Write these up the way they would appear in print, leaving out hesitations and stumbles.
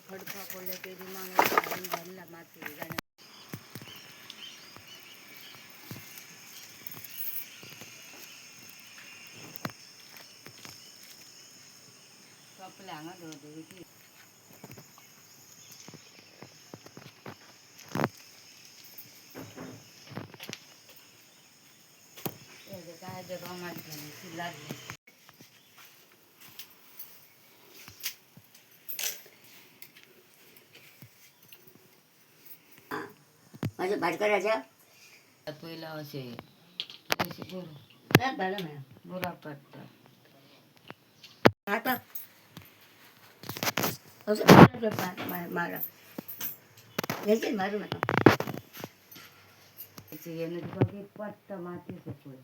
खडपा पडल्या तरी मागून घालला माती आपल्या अंगात होते की काय जगा माती लागली माझ्या भाटकराच्या पहिला असे बुरा पडतात आता मारा यायचे मारू नका बघित पट्ट मातीच पुढे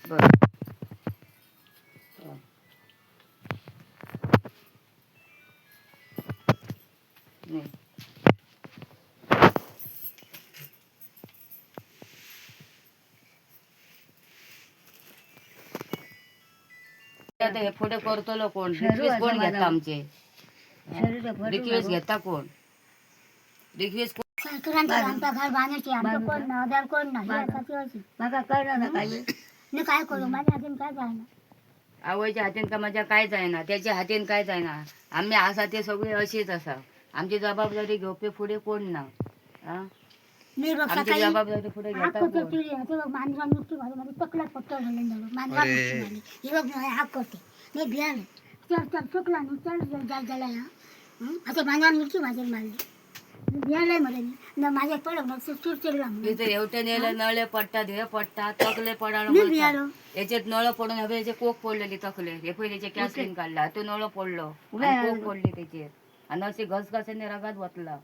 बरं नाही आता हे पुढे करतो कोण रिक्वेस्ट कोण घेता आमचे रिक्वेस्ट घेता कोण रिक्वेस्ट आमचा घर बांधायचे आमचं कोण ना आधार कोण नाही माका कळलं ना काय मी काय करू माझ्या हातीन काय जायना आवयच्या हातीन का माझ्या काय जायना त्याच्या हातीन काय जायना आम्ही आसा ते सगळे अशीच असा आमची जबाबदारी घेवपे पुढे कोण ना आमची जबाबदारी पुढे घेता मांजरा मिरची घालून माझी तकला पट्ट मांजरा मिरची घाली ही बघ हाक करते मी भियाले चल चल चुकला नाही चल झाला आता मांजरा मिरची भाजून मारली भियालाय मध्ये माझ्या पडलं चिडचिडला तिथे एवढे नेलं नळे पडतात हे पडतात तकले पडायला याच्यात नळ पडून हवे याचे कोक पडलेली तकले हे पहिले त्याचे कॅसलिन काढला तो नळ पडलो कोक पडली त्याचे आणि अशी घसघसाने रगात बसला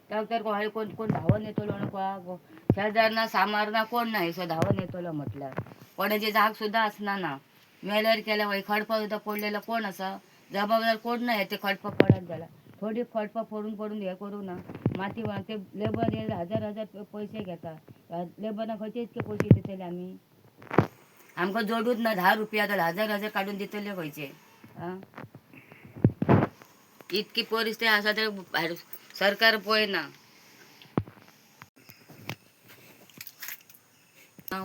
तर कोण कोण धावून येतो शेजारना सामारना कोण नाही सो धावून येतो म्हटलं कोणाचे जाग सुद्धा असणार ना मेल्यावर केल्या वय खडपा सुद्धा पडलेलं कोण असं जबाबदार कोण नाही ते खडपा पडत झाला थोडी खडपा पडून पडून हे करू ना माती ते लेबर हजार हजार पैसे घेतात लेबरना खंयचे इतके पैसे दितले आम्ही आमकां जोडूच ना 10 रुपया तर हजार हजार काढून दितले खंयचे इतकी परिस्थिती असा तर सरकार पळयना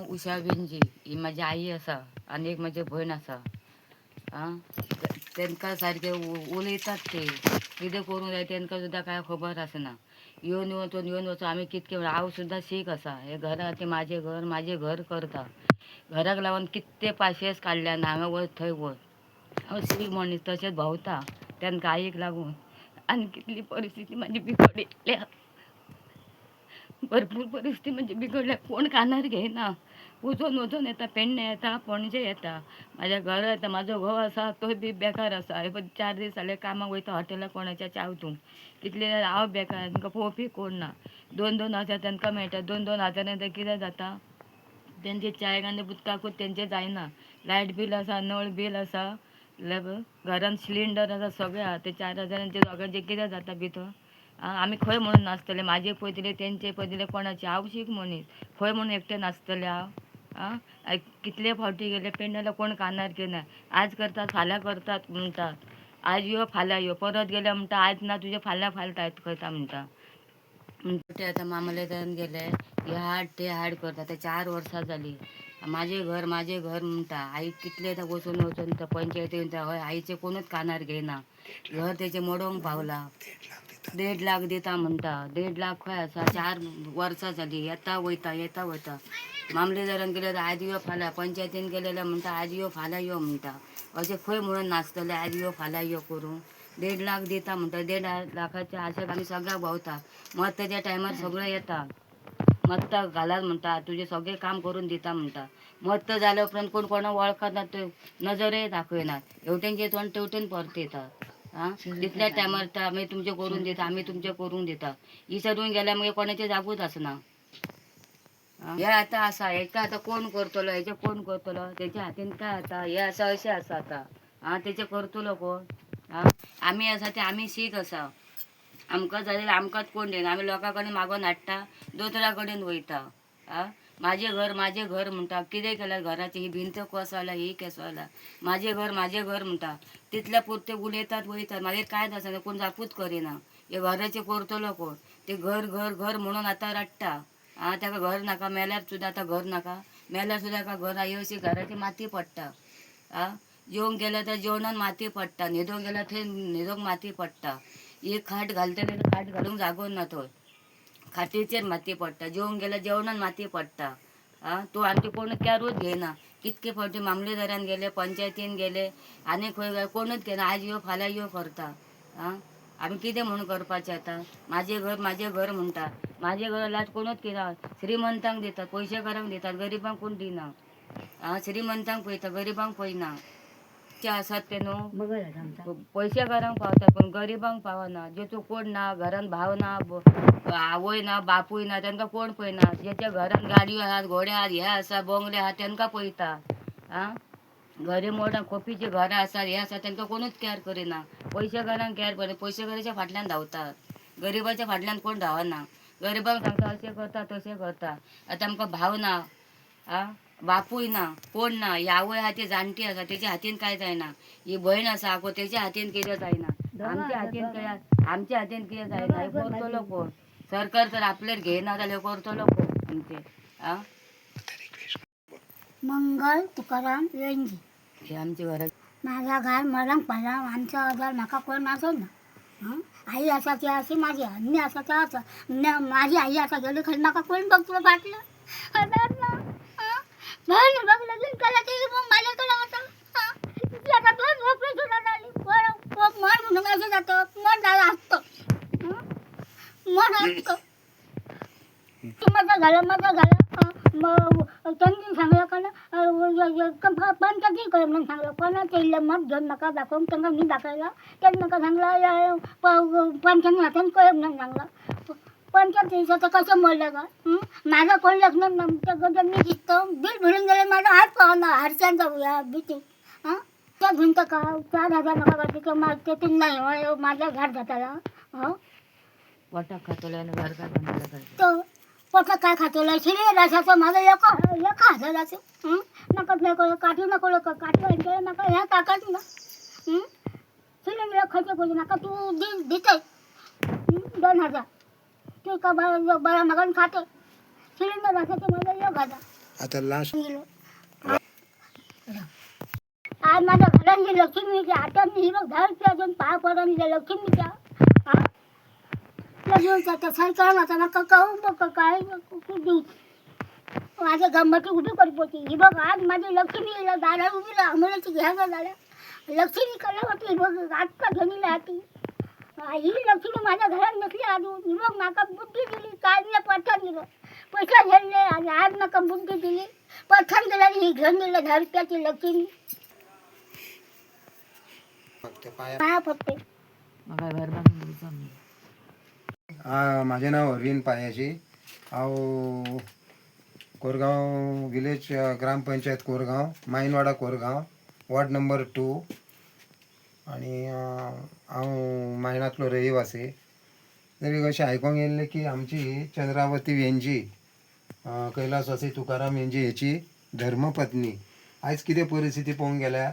उषा बेनजी ही माझी आई असा आणि एक माझी बहीण असा त्यांका सारखे उलयतात ते कितें करूंक जाय त्यांका सुद्धा काय खबर आसना येवन वचून आम्ही कितके हांव सुद्धा शीक असा हे घरा ते माझे घर करता घराक लागून कितले पाशेस काडल्या हांगा वर थंय वर हांव शीक म्हणीत तशेंच भोंवता त्यांका आईक लागून आनी कितली परिस्थिती माझी बिगडल्या भरपूर परिस्थिती म्हणजे बिघडल्या कोण कानार घेयना वचून येता पेडणे येता पणजे येता माझ्या घरा येता माझो घोव आसा तो बी बेकार आसा हे 4 दीस जाले कामाक वयता हॉटेलाक कोणाच्या चावतूंक तितले हांव बेकार तांकां पळोवपी कोण ना 2-2 हजार तांकां मेळटा 2-2 हजारान कितें जाता त्यांचे चाय गाणे बुतकाकूत त्यांचे जायना. लायट बिल असा, नळ बिल असा, घरान सिलिंडर असा सगळे हा. ते 4,000 दोघांचे कितें जाता भितर. आमी खंय म्हणून नासतले, म्हाजे पयतले तेंचे पयतले कोणाचे. हांव शीक मनीस, खंय म्हणून एकटें नासतले हांव. कितले फावटी गेले पेंडला कोण कानार केना. आज करतात फाल्यां करतात म्हणटात. आज यो फाल्यां यो, परत गेले म्हणटा आज ना तुझे फाल्यां फालता खंयता म्हणटा. ते आता मामलेदारान गेले, हे हाड ते हाड करता. ते 4 वर्सां जाली. माझे घर म्हणटा. आई कितले वचून वचून त्या पंचायतीन हय आईचे कोणूच कानार घेयना. घर त्याचे मोडोंक पावला. 1.5 लाख दिता म्हणटा. 1.5 लाख खंय आसा. 4 वर्सां जाली. येता वयता. मामलेदारान गेले तर आज यो फाल्यां, पंचायतीन गेलेले म्हणटा आज यो फाल्यां यो म्हणटा. अशें खंय म्हणून नासतले आज यो फाल्यां यो करून. 1.5 लाख दिता म्हणटा. 1.5 लाखाच्या आशेक आमी सगळ्याक भोंवता. मताच्या टायमार सगळे येता. मत घालात म्हणटा, तुझे सगळे काम करून दिता म्हणटा. मत जाल्या उपरांत कोण कोणा वळखना ते नजरे दाखयनात. हेवटेंचे तोंड तेवटेन परत येतात. तितल्या टायमार आमी तुमचे करून दिता, आमी तुमचे करून दिता. इसरून गेल्या मागीर कोणाचे जागूच आसना. हे आता असा, हेका आता कोण करतलो, हेचे कोण करतलो, तेच्या हातीन काय आता, हे असा अशें आसा आता. तेचे करतलो कोण. आमी आसा ते आमी शीक आसा. आमकां जाल्यार आमकांच कोण देना. आमी लोकां कडेन मागोन हाडटा, दोतोरा कडेन वयता. माझे घर म्हणटा. कितें केल्यार घराची ही भिंत कोसळला, ही केसळला. माझे घर म्हणटा. तितल्या पुरते उलयतात वयतात. मागीर कांयच आसना, कोण जापूच करिना. हे घराचे करतलो कोण. ते घर म्हणून आतां रडटा. ताका घर नाका, मेल्यार सुद्दां आतां घर नाका. मेल्यार सुद्दां ताका घर ही अशी घराची माती पडटा. जेवंक गेल्यार तर जेवणान माती पडटा. न्हिदोंक गेल्यार थंय न्हिदोंक माती पडटा. एक खाट घालतले तर खाट घालूंक जागो ना थंय. खाटीचेर माती पडटा. जेवंक गेल्यार जेवणान माती पडटा. तूं आमची कोण कॅरूच घेयना. कितके फावटी मामलेदारान गेले, पंचायतीन गेले, आनी खंय कोणूच घेना. आज यो फाल्यां यो करता. आमी कितें म्हणून करपाचें आतां. माझे घर म्हणटा. माझे घर लाज कोणूच केना. श्रीमंतांक दितात, पयशेकारांक दितात, गरिबांक कोण दिना. श्रीमंतांक पळयता, गरिबांक पळयना. ते आसात ते न्हू पयशेकारांक पावतात पण गरिबांक पावना. जेचो कोण ना, घरान भाव ना, आवय ना, बापूय ना, तांकां कोण पळयना. जेच्या घरान गाडयो आहात, घोडे आहात, हे आसा, बंगले आहात, तांकां पळयता. घरे मोडान खोपीची घरां आसात, हे आसा, तांकां कोणूच कॅर करिना. पयशेकारांक कॅर करता. पयशेकाराच्या फाटल्यान धांवतात. गरिबाच्या फाटल्यान कोण धांवना. गरिबांक सांगता अशें करता, तशें करता. आतां आमकां भाव ना, बापूय ना, कोण ना. ही आवय आहा ती जाणटी आसा, तेच्या हातीन काय जायना. ही भयण आसा आगो, तेच्या हातीन कितें जायना. आमच्या हातीन कितें जायना. हे करतलो कोण. सरकार तर आपल्यार घेयना जाल्यार करतलो कोण आमचे. मंगल तुकाराम वेंजी. हे आमचे घरात. माझा घर मरण पाला. आमचा आजार म्हाका कोण नासत ना. आई असा ती अशी माझी मी असा त्या असा. माझी आई असा गेली खरी म्हाका कोण बघतो फाटलं. बघ लगीन केलं ते मग माझ्याकडे आता ती आता 2 झोपडी सुद्धा झाली. मन म्हणून असं जातं. मन झालं असतं. मन असतं. माझं झालं. मग त्यांनी सांगलं का ना पंचायती कर म्हणून सांगलं. कोणाचं इल्लं मत घेऊन नका दाखवून त्यांना मी दाखवायला. त्यांनी नका सांगलं पंचायती हाताने कळ म्हणून सांगलं. पंचायतीचं तर कसं बोललं का. माझं कोण लग्न नमतं मी दिसतं. बिल भरून गेले माझा हात पाहणार हरच्यांचा भीती. त्या भिंत का 4,000 नका करते किंवा माझं ते नाही माझ्या घाट जाताला. वाटा खातोल्या घर काय बनवलं पाहिजे. तो पट काय खातोला शिरे रसाचं माझं एका हजाराचं. नका नको काठी नको काठी आणते नका ह्या टाकाच ना. सिलेंडर खर्च करू नका. तू देते 2,000. तू का बरा मगन खाते. सिलेंडर रसाचं माझं 1,000. आता लास्ट आज माझ्या घरातली लक्ष्मीच्या हातात मी हिरो 10 रुपये अजून पाय पडून लक्ष्मीच्या. लगेच सरकार आता नका कहू बघ काय देऊ. माझ्या गंमती उभी करी पोती. ही बघ आज माझी लक्ष्मी दारा उभी आंबोळ्याची घ्यायला झाल्या. लक्ष्मी कला होती बघ आजचा घेऊन हाती. ही लक्ष्मी माझ्या घरात नसली अजून. ही बघ नाका बुद्धी दिली. काय पठाण दिलं. पैसा घेतले आणि आज नका बुद्धी दिली. पठाण दिला ही घेऊन दिलं 10 रुपयाची लक्ष्मी. पाया पडते. म्हाका घर बांधून दिवचा मी. माझे नाव अरविंद पायाशी. हांव कोरगांव विलेज ग्रामपंचायत कोरगांव, मायनवाडा कोरगांव, वॉर्ड नंबर 2 आणि हांव मायणातलो रहिवासी. तरी अशें आयकोंक येयल्लें की आमची चंद्रावती वेंजी कैलासवासी तुकाराम वेंजी हेची धर्मपत्नी आयज कितें परिस्थिती पळोवंक गेल्यार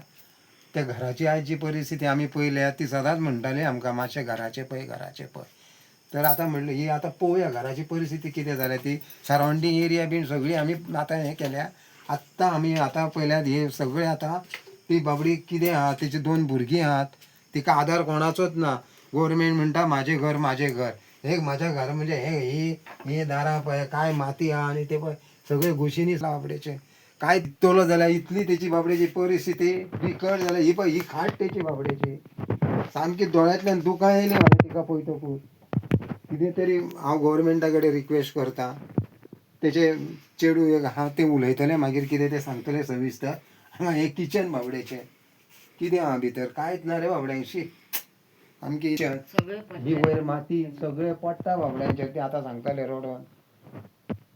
त्या घराची आयज जी परिस्थिती आमी पळयल्या ती सदांच म्हणटाली आमकां मातशें घराचें पळय घराचें पळय. तर आतां म्हणलें ही आतां पळोवया घराची परिस्थिती कितें जाल्या ती सरावंडींग एरिया बीन सगळी आमी आतां हें केल्या. आत्तां आमी आतां पळयल्यात हे सगळें आतां ती बाबडी कितें आहा तिची 2 भुरगीं आहात, तिका आधार कोणाचोच ना. गोवोरमेंट म्हणटा म्हाजें घर म्हाजें घर. हे म्हाज्या घर म्हणजे हे दारां पळय काय माती आहा आनी ते पळय सगळे घुशीनी बाबडेचे काय दितलो जाल्यार इतली तेची बाबडेची परिस्थिती बिकट जाल्यार ही पळय ही खाट तेची बाबडेची सामकी दोळ्यांतल्यान दुकां येयली म्हाका तिका पळयतकूच. कितें तरी हांव गोवोरमेंटा कडेन रिक्वेस्ट करता. तेचे चेडूं एक आहा ते उलयतले मागीर कितें ते सांगतले सविस्तर. हांगा हे किचन बाबडेचें कितें आहा भितर कांयच ना रे बाबड्यांशी सामकी ही वयर माती सगळें पडटा बाबड्यांचेर ते आतां सांगताले रोडोन.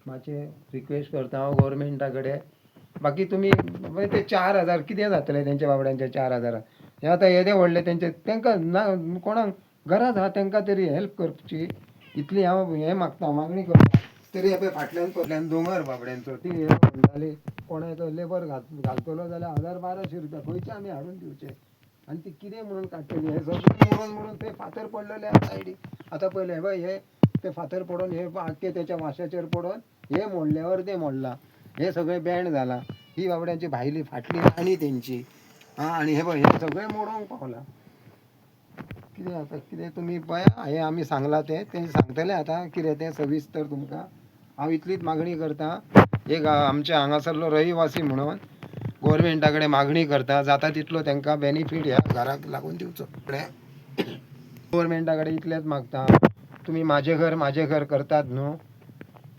मातशें रिक्वेस्ट करता हांव गोवोरमेंटा कडेन. बाकी तुमी ते 4,000 कितें जातलें तेंच्या बाबड्यांचे 4,000 हे आतां येदे व्हडले तेंचे तांकां ना कोणाक गरज आहा तांकां तरी हेल्प करची इतली हांव हें मागता मागणी करता. तरी हे फाटल्यान दोंगर बाबड्यांचो ती हे म्हणटाली कोणाक लेबर घालतलो जाल्यार 1,000-1,200 रुपया खंयचे आमी हाडून दिवचे आनी ती कितें म्हणून काडटली. हे सगळें म्हणून ते फातर पडलेले आसा सायडीक. आतां पयलें हे पळय हे ते फातर पडोवन हे आख्खे तेच्या वाश्याचेर पडोवन हे मोडल्यावर ते मोडला. हे सगळें बँड जालां. ही बाबड्यांची भायली फाटली आनी तेंची आनी हे पळय हे सगळें मोडोंक पावलां. कितें आतां कितें तुमी पळय हे आमी सांगलां ते सांगतले आतां कितें तें सविस्तर तुमकां. हांव इतलीच मागणी करतां एक आमच्या हांगासरलो रहिवासी म्हणून गोवोरमेंटा कडेन मागणी करता जाता तितलो तांकां बेनिफीट ह्या घराक लागून दिवचो. गोवोरमेंटा कडेन इतलेंच मागता तुमी म्हाजें घर करतात न्हू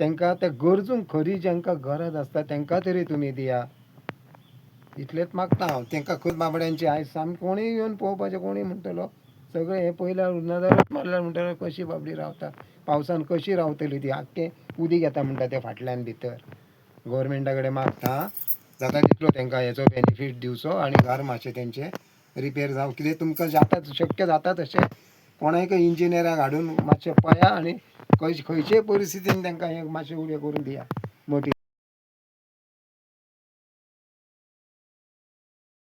तांकां त्या गरजूंक खरी जांकां गरज आसता तांकां तरी तुमी दिया इतलेंच मागता हांव. तांकां खंय बाबड्यांची आयज सामकें कोणीय येवन पळोवपाचें कोणीय म्हणटलो सगळें हे पयल्यार नजरच मारल्यार म्हणटलो कशी बाबडी रावता पावसान कशी रावतली ती आख्खें उदीक येता म्हणटा ते फाटल्यान भितर. गोवोरमेंटा कडेन मागता जाता तितलो तांकां हेचो बेनिफीट दिवचो आनी घर मातशें तेंचें रिपेर जावं कितें तुमकां जाता शक्य जाता तशें कोणाक इंजिनियराक हाडून मातशें पळया आनी खंयचे परिस्थितीन तांकां हे मातशें उबें करून दिया मोठी.